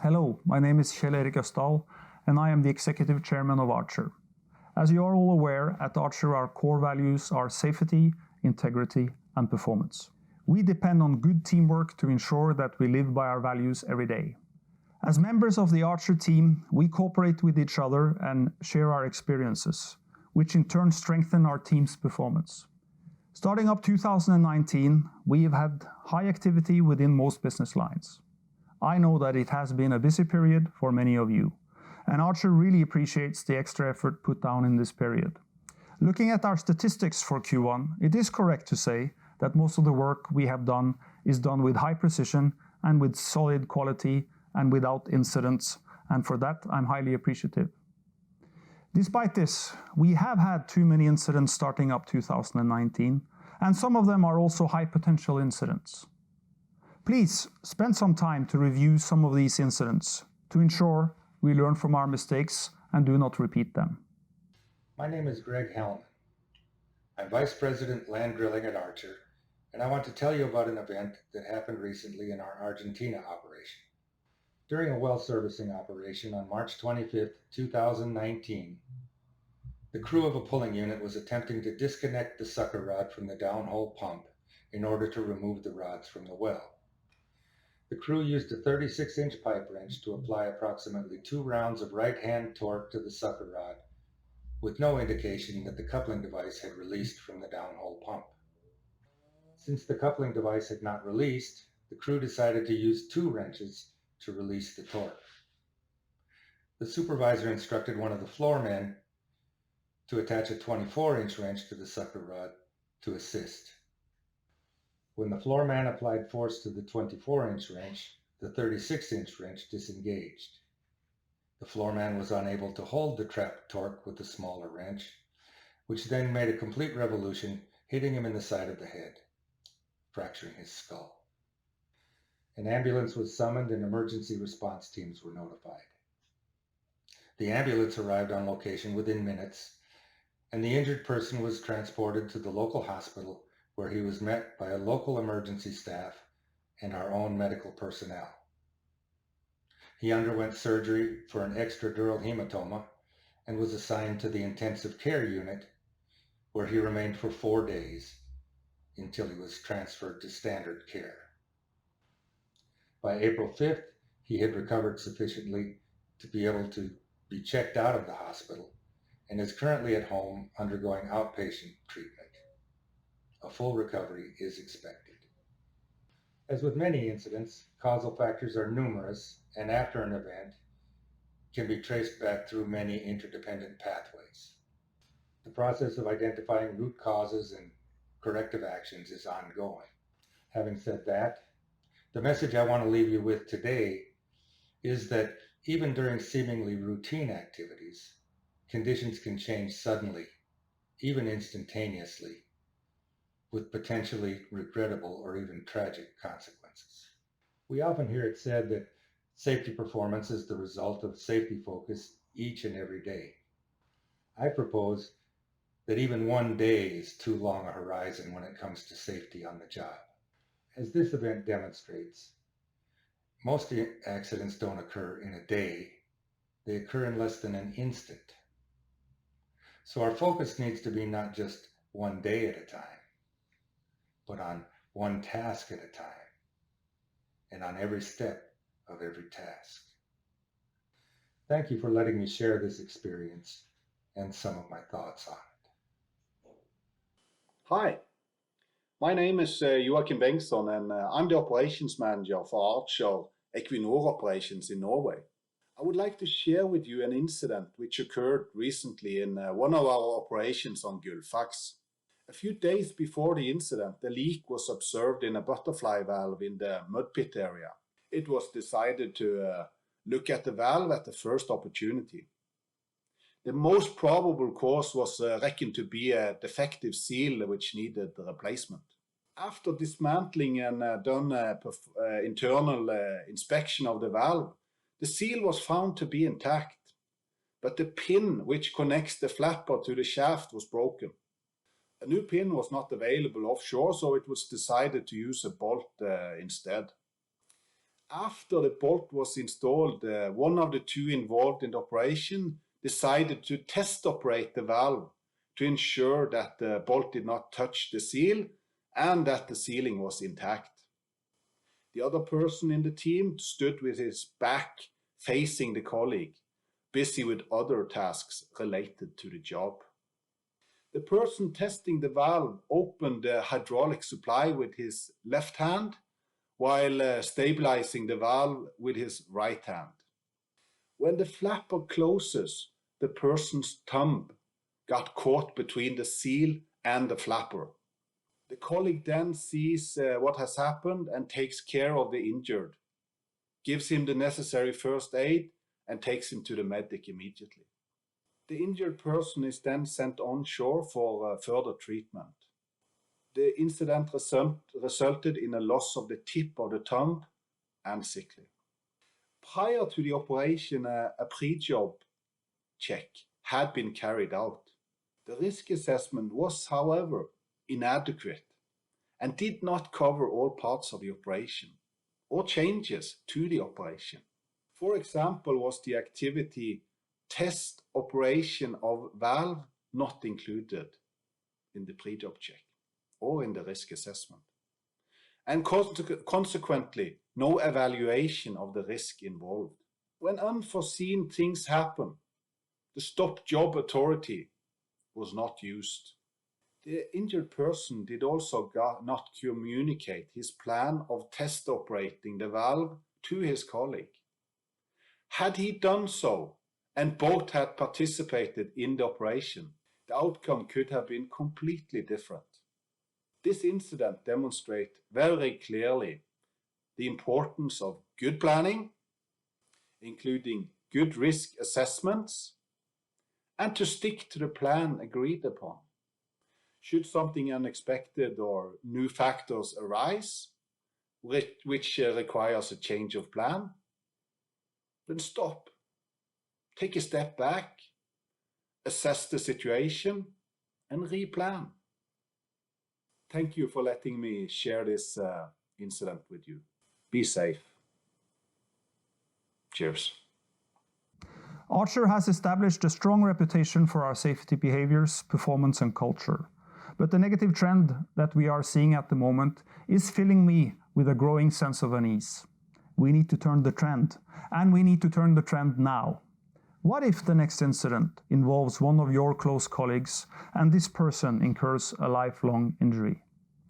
Hello, my name is Kjell-Erik Østdal, and I am the Executive Chairman of Archer. As you are all aware, at Archer our core values are safety, integrity, and performance. We depend on good teamwork to ensure that we live by our values every day. As members of the Archer team, we cooperate with each other and share our experiences, which in turn strengthen our team's performance. Starting up 2019, we have had high activity within most business lines. I know that it has been a busy period for many of you, and Archer really appreciates the extra effort put down in this period. Looking at our statistics for Q1, it is correct to say that most of the work we have done is done with high precision and with solid quality and without incidents, and for that I'm highly appreciative. Despite this, we have had too many incidents starting up 2019, and some of them are also high potential incidents. Please spend some time to review some of these incidents to ensure we learn from our mistakes and do not repeat them. My name is Greg Hellman. I'm Vice President Land Drilling at Archer, and I want to tell you about an event that happened recently in our Argentina operation. During a well servicing operation on March 25, 2019, the crew of a pulling unit was attempting to disconnect the sucker rod from the downhole pump in order to remove the rods from the well. The crew used a 36-inch pipe wrench to apply approximately 2 rounds of right-hand torque to the sucker rod, with no indication that the coupling device had released from the downhole pump. Since the coupling device had not released, the crew decided to use 2 wrenches to release the torque. The supervisor instructed one of the floormen to attach a 24-inch wrench to the sucker rod to assist. When the floorman applied force to the 24-inch wrench, the 36-inch wrench disengaged. The floorman was unable to hold the trapped torque with the smaller wrench, which then made a complete revolution, hitting him in the side of the head, fracturing his skull. An ambulance was summoned and emergency response teams were notified. The ambulance arrived on location within minutes, and the injured person was transported to the local hospital where he was met by a local emergency staff and our own medical personnel. He underwent surgery for an extradural hematoma and was assigned to the intensive care unit, where he remained for 4 days until he was transferred to standard care. By April 5th, he had recovered sufficiently to be able to be checked out of the hospital and is currently at home undergoing outpatient treatment. A full recovery is expected. As with many incidents, causal factors are numerous and after an event can be traced back through many interdependent pathways. The process of identifying root causes and corrective actions is ongoing. Having said that, the message I want to leave you with today is that even during seemingly routine activities, conditions can change suddenly, even instantaneously, with potentially regrettable or even tragic consequences. We often hear it said that safety performance is the result of safety focus each and every day. I propose that even 1 day is too long a horizon when it comes to safety on the job. As this event demonstrates, most accidents don't occur in a day, they occur in less than an instant. So our focus needs to be not just 1 day at a time, but on 1 task at a time, and on every step of every task. Thank you for letting me share this experience and some of my thoughts on it. Hi, my name is Joachim Bengtsson, and I'm the operations manager for Archer Equinor operations in Norway. I would like to share with you an incident which occurred recently in one of our operations on Gullfaks. A few days before the incident, a leak was observed in a butterfly valve in the mud pit area. It was decided to look at the valve at the first opportunity. The most probable cause was reckoned to be a defective seal which needed replacement. After dismantling and done internal inspection of the valve, the seal was found to be intact, but the pin which connects the flapper to the shaft was broken. A new pin was not available offshore, so it was decided to use a bolt instead. After the bolt was installed, one of the two involved in the operation decided to test operate the valve to ensure that the bolt did not touch the seal and that the sealing was intact. The other person in the team stood with his back facing the colleague, busy with other tasks related to the job. The person testing the valve opened the hydraulic supply with his left hand while stabilizing the valve with his right hand. When the flapper closes, the person's thumb got caught between the seal and the flapper. The colleague then sees what has happened and takes care of the injured, gives him the necessary first aid, and takes him to the medic immediately. The injured person is then sent onshore for further treatment. The incident resulted in a loss of the tip of the thumb and sick leave. Prior to the operation, a pre-job check had been carried out. The risk assessment was, however, inadequate and did not cover all parts of the operation or changes to the operation. For example, was the activity test operation of valve not included in the pre-job check or in the risk assessment, and consequently no evaluation of the risk involved. When unforeseen things happen, the stop job authority was not used. The injured person did also not communicate his plan of test operating the valve to his colleague. Had he done so, and both had participated in the operation, the outcome could have been completely different. This incident demonstrates very clearly the importance of good planning, including good risk assessments, and to stick to the plan agreed upon. Should something unexpected or new factors arise, which requires a change of plan, then stop. Take a step back, assess the situation, and replan. Thank you for letting me share this incident with you. Be safe. Cheers. Archer has established a strong reputation for our safety behaviors, performance, and culture. But the negative trend that we are seeing at the moment is filling me with a growing sense of unease. We need to turn the trend, and we need to turn the trend now. What if the next incident involves one of your close colleagues and this person incurs a lifelong injury?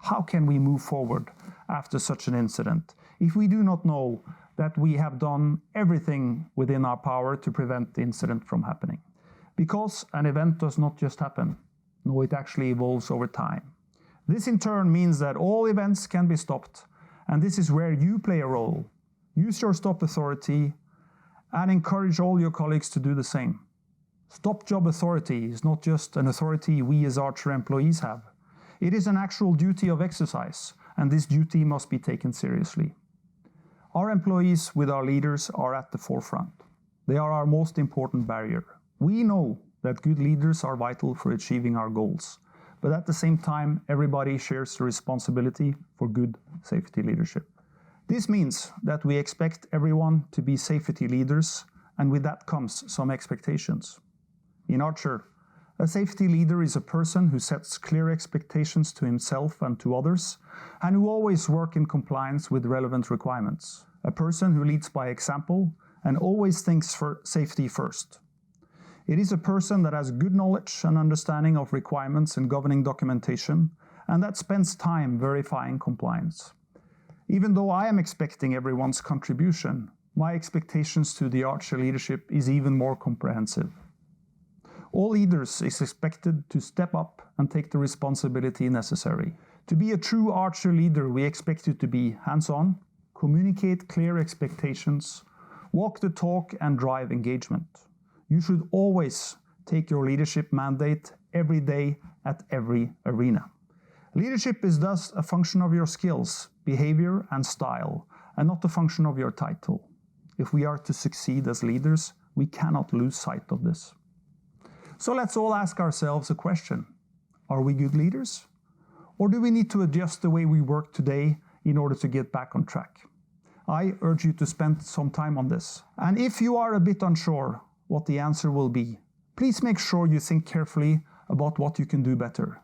How can we move forward after such an incident if we do not know that we have done everything within our power to prevent the incident from happening? Because an event does not just happen. No, it actually evolves over time. This in turn means that all events can be stopped, and this is where you play a role. Use your stop authority and encourage all your colleagues to do the same. Stop job authority is not just an authority we as Archer employees have. It is an actual duty of exercise, and this duty must be taken seriously. Our employees with our leaders are at the forefront. They are our most important barrier. We know that good leaders are vital for achieving our goals, but at the same time, everybody shares the responsibility for good safety leadership. This means that we expect everyone to be safety leaders, and with that comes some expectations. In Archer, a safety leader is a person who sets clear expectations to himself and to others, and who always works in compliance with relevant requirements. A person who leads by example and always thinks for safety first. It is a person that has good knowledge and understanding of requirements and governing documentation, and that spends time verifying compliance. Even though I am expecting everyone's contribution, my expectations to the Archer leadership is even more comprehensive. All leaders is expected to step up and take the responsibility necessary. To be a true Archer leader, we expect you to be hands-on, communicate clear expectations, walk the talk, and drive engagement. You should always take your leadership mandate every day at every arena. Leadership is thus a function of your skills, behavior, and style, and not a function of your title. If we are to succeed as leaders, we cannot lose sight of this. So let's all ask ourselves a question. Are we good leaders? Or do we need to adjust the way we work today in order to get back on track? I urge you to spend some time on this. And if you are a bit unsure what the answer will be, please make sure you think carefully about what you can do better,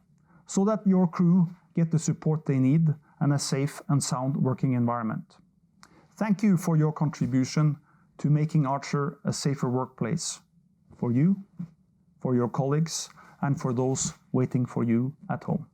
so that your crew get the support they need and a safe and sound working environment. Thank you for your contribution to making Archer a safer workplace for you, for your colleagues, and for those waiting for you at home.